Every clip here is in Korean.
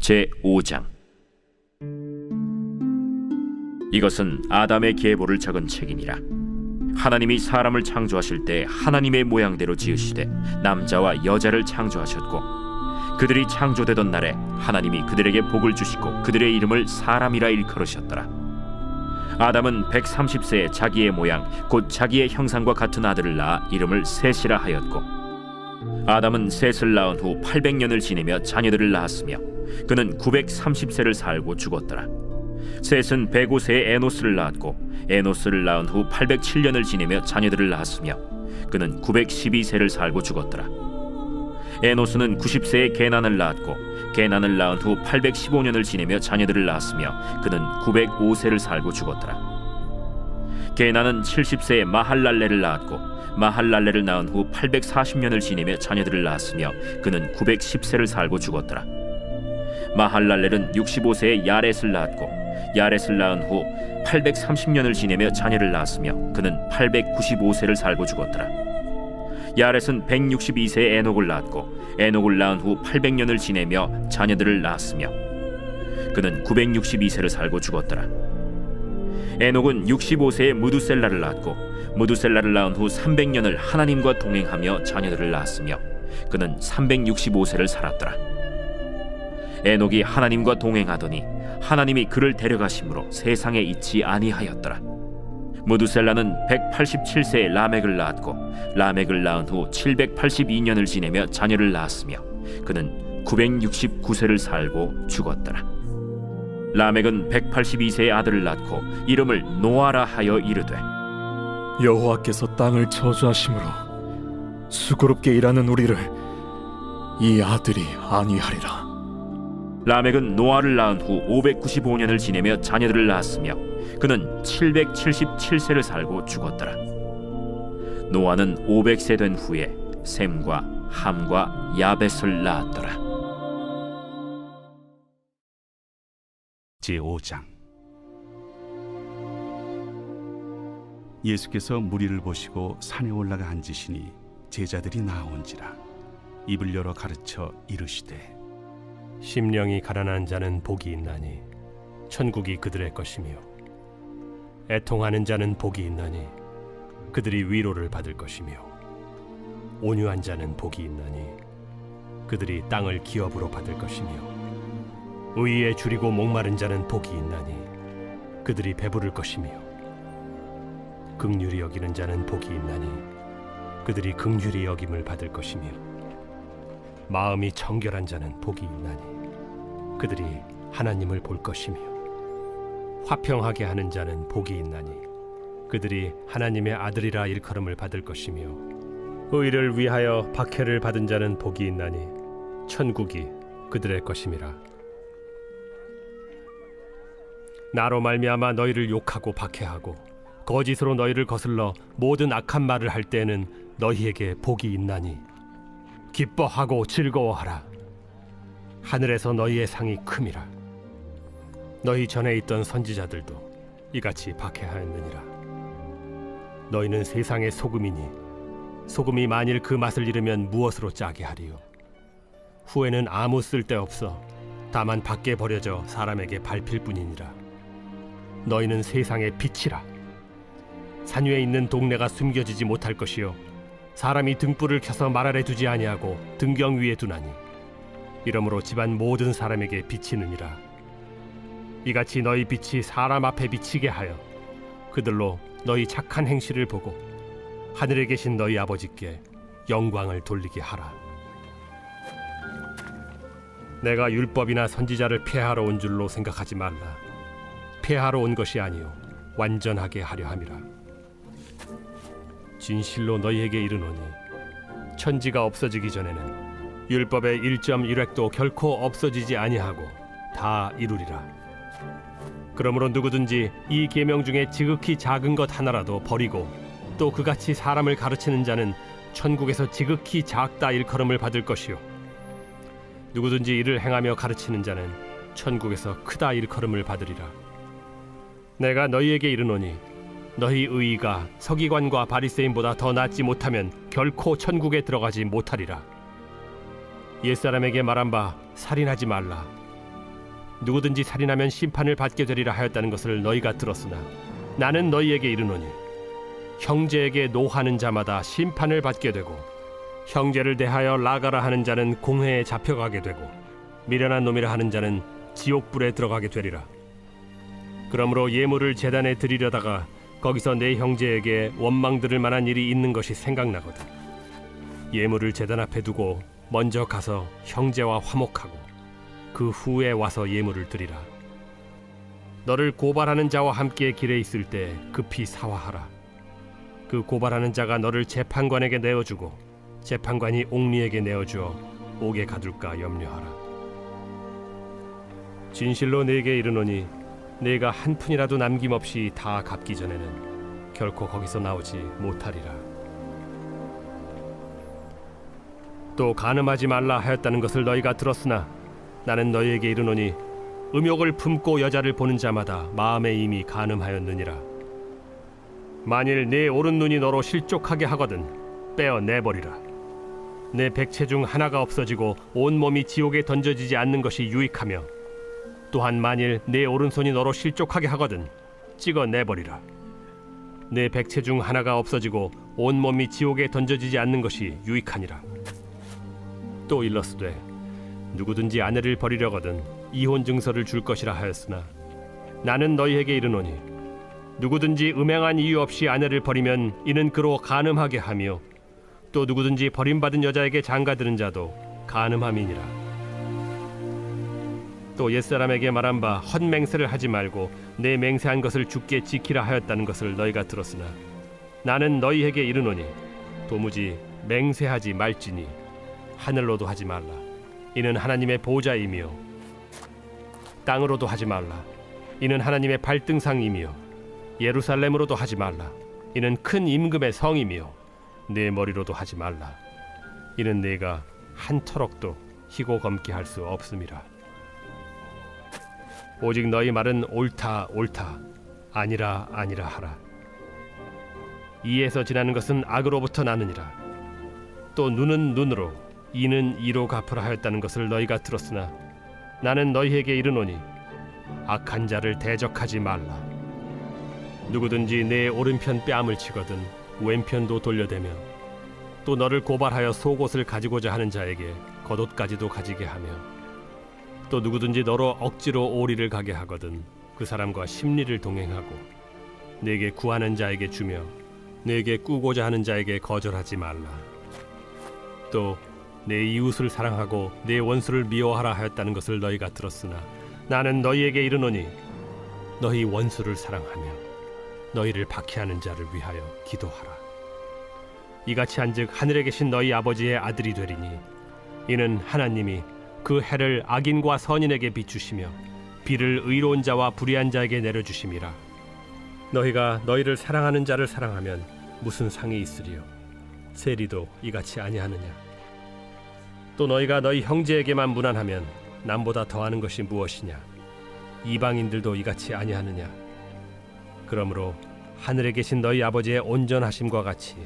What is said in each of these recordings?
제5장. 이것은 아담의 계보를 적은 책이니라. 하나님이 사람을 창조하실 때 하나님의 모양대로 지으시되 남자와 여자를 창조하셨고, 그들이 창조되던 날에 하나님이 그들에게 복을 주시고 그들의 이름을 사람이라 일컬으셨더라. 아담은 130세에 자기의 모양 곧 자기의 형상과 같은 아들을 낳아 이름을 셋이라 하였고, 아담은 셋을 낳은 후 800년을 지내며 자녀들을 낳았으며 그는 930세를 살고 죽었더라. 셋은 105세에 에노스를 낳았고, 에노스를 낳은 후 807년을 지내며 자녀들을 낳았으며 그는 912세를 살고 죽었더라. 에노스는 90세에 게난을 낳았고, 게난을 낳은 후 815년을 지내며 자녀들을 낳았으며 그는 905세를 살고 죽었더라. 게난은 70세에 마할랄레를 낳았고, 마할랄레를 낳은 후 840년을 지내며 자녀들을 낳았으며 그는 910세를 살고 죽었더라. 마할랄렐은 65세에 야렛을 낳았고, 야렛을 낳은 후 830년을 지내며 자녀를 낳았으며 그는 895세를 살고 죽었더라. 야렛은 162세에 에녹을 낳았고, 에녹을 낳은 후 800년을 지내며 자녀들을 낳았으며 그는 962세를 살고 죽었더라. 에녹은 65세에 무두셀라를 낳았고, 무두셀라를 낳은 후 300년을 하나님과 동행하며 자녀들을 낳았으며 그는 365세를 살았더라. 에녹이 하나님과 동행하더니 하나님이 그를 데려가심으로 세상에 있지 아니하였더라. 무두셀라는 187세에 라멕을 낳았고, 라멕을 낳은 후 782년을 지내며 자녀를 낳았으며 그는 969세를 살고 죽었더라. 라멕은 182세의 아들을 낳고 이름을 노아라 하여 이르되, 여호와께서 땅을 저주하심으로 수고롭게 일하는 우리를 이 아들이 안위하리라. 라멕은 노아를 낳은 후 595년을 지내며 자녀들을 낳았으며 그는 777세를 살고 죽었더라. 노아는 500세 된 후에 셈과 함과 야벳을 낳았더라. 제5장. 예수께서 무리를 보시고 산에 올라가 앉으시니 제자들이 나온지라. 입을 열어 가르쳐 이르시되, 심령이 가난한 자는 복이 있나니 천국이 그들의 것이며, 애통하는 자는 복이 있나니 그들이 위로를 받을 것이며, 온유한 자는 복이 있나니 그들이 땅을 기업으로 받을 것이며, 의에 줄이고 목마른 자는 복이 있나니 그들이 배부를 것이며, 긍휼히 여기는 자는 복이 있나니 그들이 긍휼히 여김을 받을 것이며, 마음이 정결한 자는 복이 있나니 그들이 하나님을 볼 것이며, 화평하게 하는 자는 복이 있나니 그들이 하나님의 아들이라 일컬음을 받을 것이며, 의를 위하여 박해를 받은 자는 복이 있나니 천국이 그들의 것임이라. 나로 말미암아 너희를 욕하고 박해하고 거짓으로 너희를 거슬러 모든 악한 말을 할 때에는 너희에게 복이 있나니 기뻐하고 즐거워하라. 하늘에서 너희의 상이 큼이라. 너희 전에 있던 선지자들도 이같이 박해하였느니라. 너희는 세상의 소금이니 소금이 만일 그 맛을 잃으면 무엇으로 짜게 하리요? 후에는 아무 쓸데없어 다만 밖에 버려져 사람에게 밟힐 뿐이니라. 너희는 세상의 빛이라. 산 위에 있는 동네가 숨겨지지 못할 것이요, 사람이 등불을 켜서 말 아래 두지 아니하고 등경 위에 두나니 이러므로 집안 모든 사람에게 비치느니라. 이같이 너희 빛이 사람 앞에 비치게 하여 그들로 너희 착한 행실을 보고 하늘에 계신 너희 아버지께 영광을 돌리게 하라. 내가 율법이나 선지자를 폐하러 온 줄로 생각하지 말라. 폐하러 온 것이 아니요 완전하게 하려 함이라. 진실로 너희에게 이르노니 천지가 없어지기 전에는 율법의 1.1획도 결코 없어지지 아니하고 다 이루리라. 그러므로 누구든지 이 계명 중에 지극히 작은 것 하나라도 버리고 또 그같이 사람을 가르치는 자는 천국에서 지극히 작다 일컬음을 받을 것이요, 누구든지 이를 행하며 가르치는 자는 천국에서 크다 일컬음을 받으리라. 내가 너희에게 이르노니 너희 의의가 서기관과 바리새인보다 더 낫지 못하면 결코 천국에 들어가지 못하리라. 옛사람에게 말한 바 살인하지 말라. 누구든지 살인하면 심판을 받게 되리라 하였다는 것을 너희가 들었으나 나는 너희에게 이르노니 형제에게 노하는 자마다 심판을 받게 되고 형제를 대하여 나가라 하는 자는 공회에 잡혀가게 되고 미련한 놈이라 하는 자는 지옥불에 들어가게 되리라. 그러므로 예물을 제단에 드리려다가 거기서 내 형제에게 원망 들을 만한 일이 있는 것이 생각나거든 예물을 제단 앞에 두고 먼저 가서 형제와 화목하고 그 후에 와서 예물을 드리라. 너를 고발하는 자와 함께 길에 있을 때 급히 사화하라. 그 고발하는 자가 너를 재판관에게 내어주고 재판관이 옥리에게 내어주어 옥에 가둘까 염려하라. 진실로 네게 이르노니 네가 한 푼이라도 남김없이 다 갚기 전에는 결코 거기서 나오지 못하리라. 또 간음하지 말라 하였다는 것을 너희가 들었으나 나는 너희에게 이르노니 음욕을 품고 여자를 보는 자마다 마음에 이미 간음하였느니라. 만일 네 오른 눈이 너로 실족하게 하거든 빼어 내버리라. 내 백체 중 하나가 없어지고 온 몸이 지옥에 던져지지 않는 것이 유익하며 또한 만일 내 오른손이 너로 실족하게 하거든 찍어 내버리라. 내 백체 중 하나가 없어지고 온 몸이 지옥에 던져지지 않는 것이 유익하니라. 또 일러스되 누구든지 아내를 버리려거든 이혼 증서를 줄 것이라 하였으나 나는 너희에게 이르노니 누구든지 음행한 이유 없이 아내를 버리면 이는 그로 간음하게 하며 또 누구든지 버림받은 여자에게 장가드는 자도 간음함이니라. 또 옛사람에게 말한 바 헛맹세를 하지 말고 내 맹세한 것을 주께 지키라 하였다는 것을 너희가 들었으나 나는 너희에게 이르노니 도무지 맹세하지 말지니 하늘로도 하지 말라. 이는 하나님의 보좌이며 땅으로도 하지 말라. 이는 하나님의 발등상이며 예루살렘으로도 하지 말라. 이는 큰 임금의 성이며 내 머리로도 하지 말라. 이는 내가 한 터럭도 희고 검게 할 수 없음이라. 오직 너희 말은 옳다 옳다 아니라 아니라 하라. 이에서 지나는 것은 악으로부터 나느니라. 또 눈은 눈으로 이는 이로 갚으라 하였다는 것을 너희가 들었으나 나는 너희에게 이르노니 악한 자를 대적하지 말라. 누구든지 내 오른편 뺨을 치거든 왼편도 돌려대며 또 너를 고발하여 속옷을 가지고자 하는 자에게 겉옷까지도 가지게 하며 또 누구든지 너로 억지로 오리를 가게 하거든 그 사람과 심리를 동행하고 내게 구하는 자에게 주며 내게 꾸고자 하는 자에게 거절하지 말라. 또 내 이웃을 사랑하고 내 원수를 미워하라 하였다는 것을 너희가 들었으나 나는 너희에게 이르노니 너희 원수를 사랑하며 너희를 박해하는 자를 위하여 기도하라. 이같이 한즉 하늘에 계신 너희 아버지의 아들이 되리니 이는 하나님이 그 해를 악인과 선인에게 비추시며 비를 의로운 자와 불의한 자에게 내려주심이라. 너희가 너희를 사랑하는 자를 사랑하면 무슨 상이 있으리요? 세리도 이같이 아니하느냐? 또 너희가 너희 형제에게만 무난하면 남보다 더하는 것이 무엇이냐? 이방인들도 이같이 아니하느냐? 그러므로 하늘에 계신 너희 아버지의 온전하심과 같이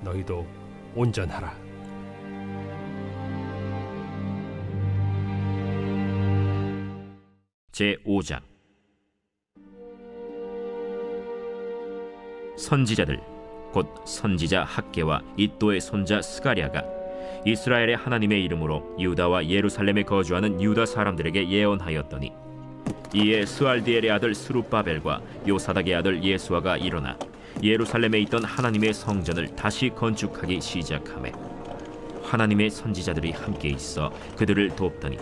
너희도 온전하라. 제5장 선지자들 곧 선지자 학개와 이또의 손자 스가랴가 이스라엘의 하나님의 이름으로 유다와 예루살렘에 거주하는 유다 사람들에게 예언하였더니 이에 스알디엘의 아들 스룹바벨과 요사닥의 아들 예수아가 일어나 예루살렘에 있던 하나님의 성전을 다시 건축하기 시작하매 하나님의 선지자들이 함께 있어 그들을 돕더니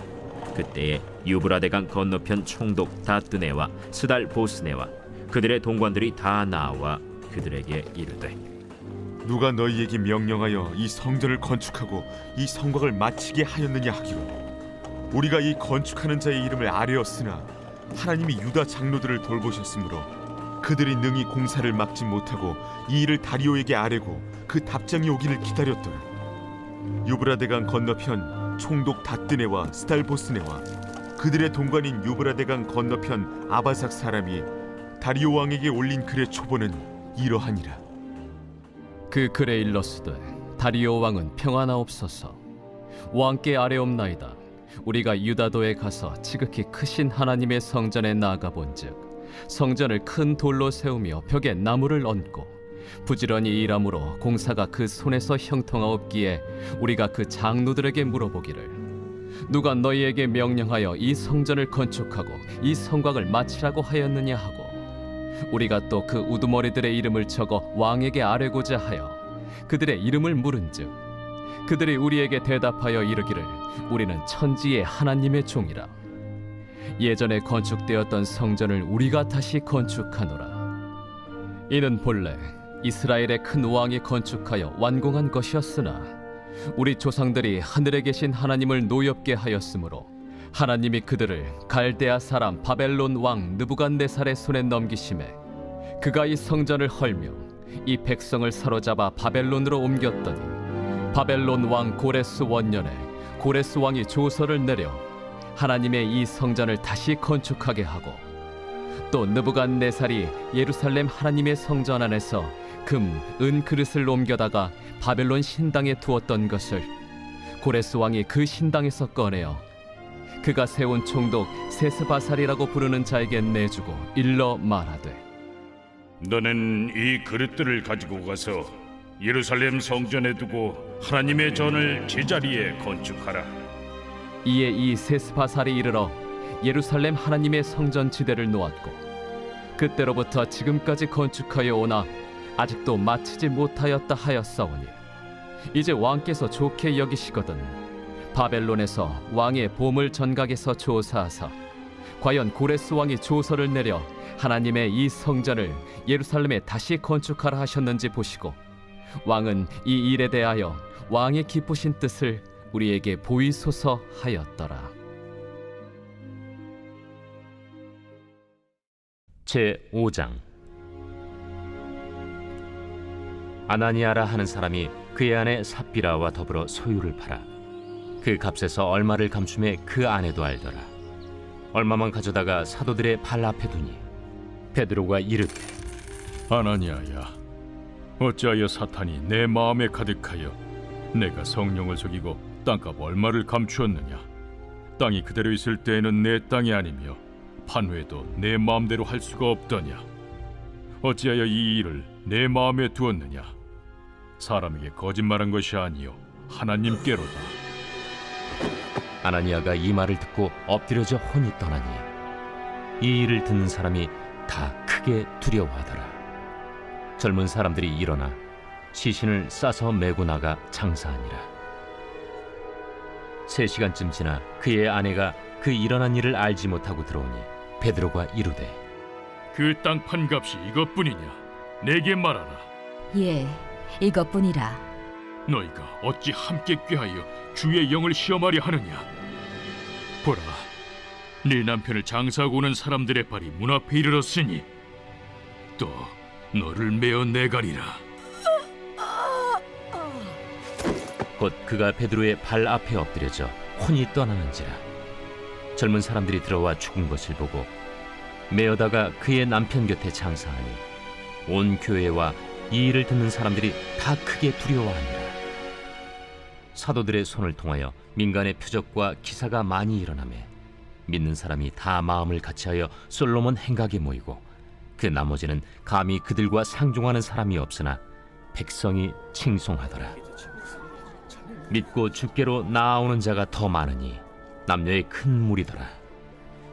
그때에 유브라데강 건너편 총독 다뜨네와 스달 보스네와 그들의 동관들이 다 나와 그들에게 이르되 누가 너희에게 명령하여 이 성전을 건축하고 이 성곽을 마치게 하였느냐 하기로 우리가 이 건축하는 자의 이름을 아뢰었으나 하나님이 유다 장로들을 돌보셨으므로 그들이 능히 공사를 막지 못하고 이 일을 다리오에게 아뢰고 그 답장이 오기를 기다렸더라. 유브라데강 건너편 총독 다뜨네와 스달보스네와 그들의 동관인 유브라데강 건너편 아바삭 사람이 다리오 왕에게 올린 글의 초본은 이러하니라. 그 글에 일렀으되 다리오 왕은 평안하옵소서. 왕께 아뢰옵나이다. 우리가 유다도에 가서 지극히 크신 하나님의 성전에 나아가 본즉 성전을 큰 돌로 세우며 벽에 나무를 얹고 부지런히 일함으로 공사가 그 손에서 형통하옵기에 우리가 그 장로들에게 물어보기를 누가 너희에게 명령하여 이 성전을 건축하고 이 성곽을 마치라고 하였느냐 하고 우리가 또 그 우두머리들의 이름을 적어 왕에게 아뢰고자 하여 그들의 이름을 물은즉 그들이 우리에게 대답하여 이르기를 우리는 천지의 하나님의 종이라 예전에 건축되었던 성전을 우리가 다시 건축하노라. 이는 본래 이스라엘의 큰 왕이 건축하여 완공한 것이었으나 우리 조상들이 하늘에 계신 하나님을 노엽게 하였으므로 하나님이 그들을 갈대아 사람 바벨론 왕 느부갓네살의 손에 넘기심에 그가 이 성전을 헐며 이 백성을 사로잡아 바벨론으로 옮겼더니 바벨론 왕 고레스 원년에 고레스 왕이 조서를 내려 하나님의 이 성전을 다시 건축하게 하고 또 느부갓네살이 예루살렘 하나님의 성전 안에서 금, 은 그릇을 옮겨다가 바벨론 신당에 두었던 것을 고레스 왕이 그 신당에서 꺼내어 그가 세운 총독 세스바살이라고 부르는 자에게 내주고 일러 말하되 너는 이 그릇들을 가지고 가서 예루살렘 성전에 두고 하나님의 전을 제자리에 건축하라. 이에 이 세스바살이 이르러 예루살렘 하나님의 성전 지대를 놓았고 그때로부터 지금까지 건축하여 오나 아직도 마치지 못하였다 하였사오니 이제 왕께서 좋게 여기시거든 바벨론에서 왕의 보물 전각에서 조사하사 과연 고레스 왕이 조서를 내려 하나님의 이 성전을 예루살렘에 다시 건축하라 하셨는지 보시고 왕은 이 일에 대하여 왕의 기쁘신 뜻을 우리에게 보이소서 하였더라. 제5장. 아나니아라 하는 사람이 그의 아내 삽비라와 더불어 소유를 팔아 그 값에서 얼마를 감춤해 그 아내도 알더라. 얼마만 가져다가 사도들의 발 앞에 두니 베드로가 이르되 아나니아야, 어찌하여 사탄이 내 마음에 가득하여 내가 성령을 속이고 땅값 얼마를 감추었느냐? 땅이 그대로 있을 때에는 내 땅이 아니며 판회도 내 마음대로 할 수가 없더냐? 어찌하여 이 일을 내 마음에 두었느냐? 사람에게 거짓말한 것이 아니요 하나님께로다. 아나니아가 이 말을 듣고 엎드려져 혼이 떠나니 이 일을 듣는 사람이 다 크게 두려워하더라. 젊은 사람들이 일어나 시신을 싸서 메고 나가 장사하니라. 3시간쯤 지나 그의 아내가 그 일어난 일을 알지 못하고 들어오니 베드로가 이르되 그 땅 판값이 이것뿐이냐? 내게 말하라. 예, 이것뿐이라. 너희가 어찌 함께 꾀하여 주의 영을 시험하려 하느냐? 보라, 네 남편을 장사하고 오는 사람들의 발이 문 앞에 이르렀으니 또 너를 메어 내가리라. 곧 그가 베드로의 발 앞에 엎드려져 혼이 떠나는지라. 젊은 사람들이 들어와 죽은 것을 보고 메어다가 그의 남편 곁에 장사하니 온 교회와 이 일을 듣는 사람들이 다 크게 두려워하니라. 사도들의 손을 통하여 민간의 표적과 기사가 많이 일어나매 믿는 사람이 다 마음을 같이하여 솔로몬 행각에 모이고 그 나머지는 감히 그들과 상종하는 사람이 없으나 백성이 칭송하더라. 믿고 주께로 나아오는 자가 더 많으니 남녀의 큰 무리더라.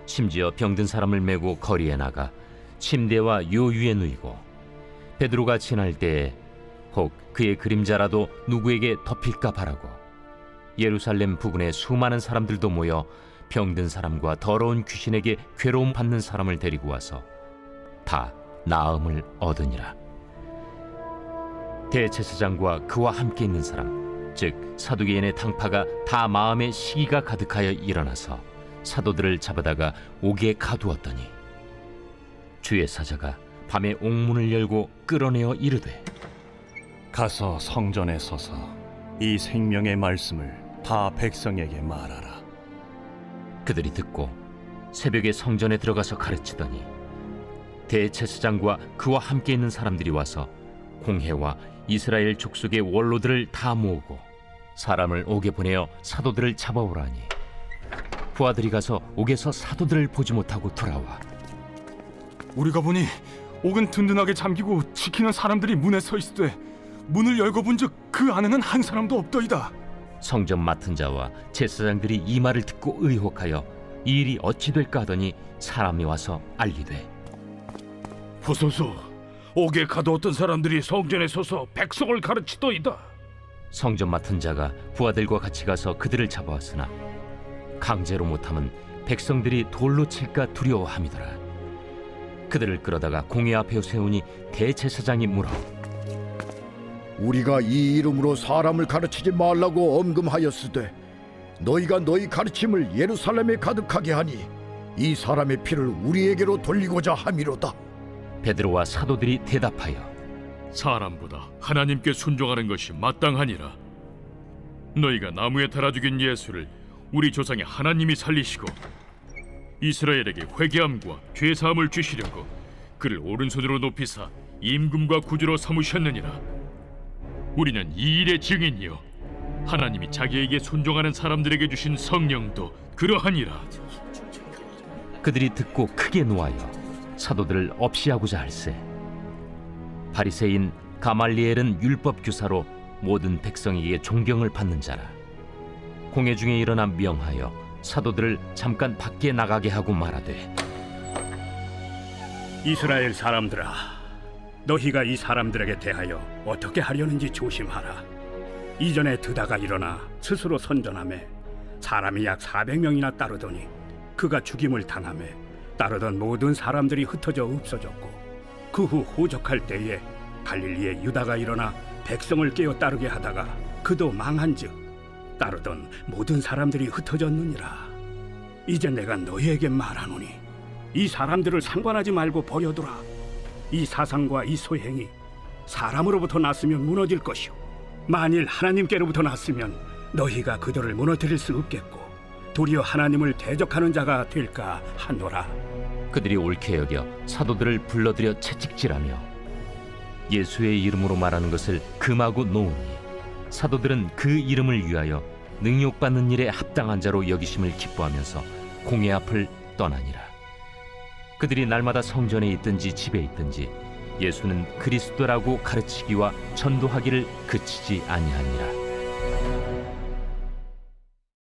심지어 병든 사람을 메고 거리에 나가 침대와 요 위에 누이고 베드로가 지날 때에 혹 그의 그림자라도 누구에게 덮일까 바라고 예루살렘 부근에 수많은 사람들도 모여 병든 사람과 더러운 귀신에게 괴로움 받는 사람을 데리고 와서 다 나음을 얻으니라. 대제사장과 그와 함께 있는 사람 즉 사두개인의 당파가 다 마음에 시기가 가득하여 일어나서 사도들을 잡아다가 옥에 가두었더니 주의 사자가 밤에 옥문을 열고 끌어내어 이르되 가서 성전에 서서 이 생명의 말씀을 다 백성에게 말하라. 그들이 듣고 새벽에 성전에 들어가서 가르치더니 대제사장과 그와 함께 있는 사람들이 와서 공회와 이스라엘 족속의 원로들을 다 모으고 사람을 옥에 보내어 사도들을 잡아오라니 부하들이 가서 옥에서 사도들을 보지 못하고 돌아와 우리가 보니 옥은 든든하게 잠기고 지키는 사람들이 문에 서 있으되 문을 열고 본즉 그 안에는 한 사람도 없더이다. 성전 맡은 자와 제사장들이 이 말을 듣고 의혹하여 이 일이 어찌 될까 하더니 사람이 와서 알리되 보소서, 옥에 가두었던 사람들이 성전에 서서 백성을 가르치더이다. 성전 맡은 자가 부하들과 같이 가서 그들을 잡아왔으나 강제로 못하면 백성들이 돌로 칠까 두려워함이더라. 그들을 끌어다가 공회 앞에 세우니 대제사장이 물어 우리가 이 이름으로 사람을 가르치지 말라고 엄금하였으되 너희가 너희 가르침을 예루살렘에 가득하게 하니 이 사람의 피를 우리에게로 돌리고자 함이로다. 베드로와 사도들이 대답하여 사람보다 하나님께 순종하는 것이 마땅하니라. 너희가 나무에 달아 죽인 예수를 우리 조상의 하나님이 살리시고 이스라엘에게 회개함과 죄 사함을 주시려고 그를 오른손으로 높이사 임금과 구주로 삼으셨느니라. 우리는 이 일의 증인이요 하나님이 자기에게 순종하는 사람들에게 주신 성령도 그러하니라. 그들이 듣고 크게 노하여 사도들을 없이하고자 할세. 바리새인 가말리엘은 율법 교사로 모든 백성에게 존경을 받는 자라. 공회 중에 일어나 명하여 사도들을 잠깐 밖에 나가게 하고 말하되 이스라엘 사람들아, 너희가 이 사람들에게 대하여 어떻게 하려는지 조심하라. 이전에 드다가 일어나 스스로 선전하매 사람이 약 400명이나 따르더니 그가 죽임을 당하매 따르던 모든 사람들이 흩어져 없어졌고 그 후 호적할 때에 갈릴리에 유다가 일어나 백성을 깨어 따르게 하다가 그도 망한즉 따르던 모든 사람들이 흩어졌느니라. 이제 내가 너희에게 말하노니 이 사람들을 상관하지 말고 버려두라. 이 사상과 이 소행이 사람으로부터 났으면 무너질 것이요 만일 하나님께로부터 났으면 너희가 그들을 무너뜨릴 수 없겠고 도리어 하나님을 대적하는 자가 될까 하노라. 그들이 옳게 여겨 사도들을 불러들여 채찍질하며 예수의 이름으로 말하는 것을 금하고 놓으니 사도들은 그 이름을 위하여 능욕받는 일에 합당한 자로 여기심을 기뻐하면서 공회 앞을 떠나니라. 그들이 날마다 성전에 있든지 집에 있든지 예수는 그리스도라고 가르치기와 전도하기를 그치지 아니하니라.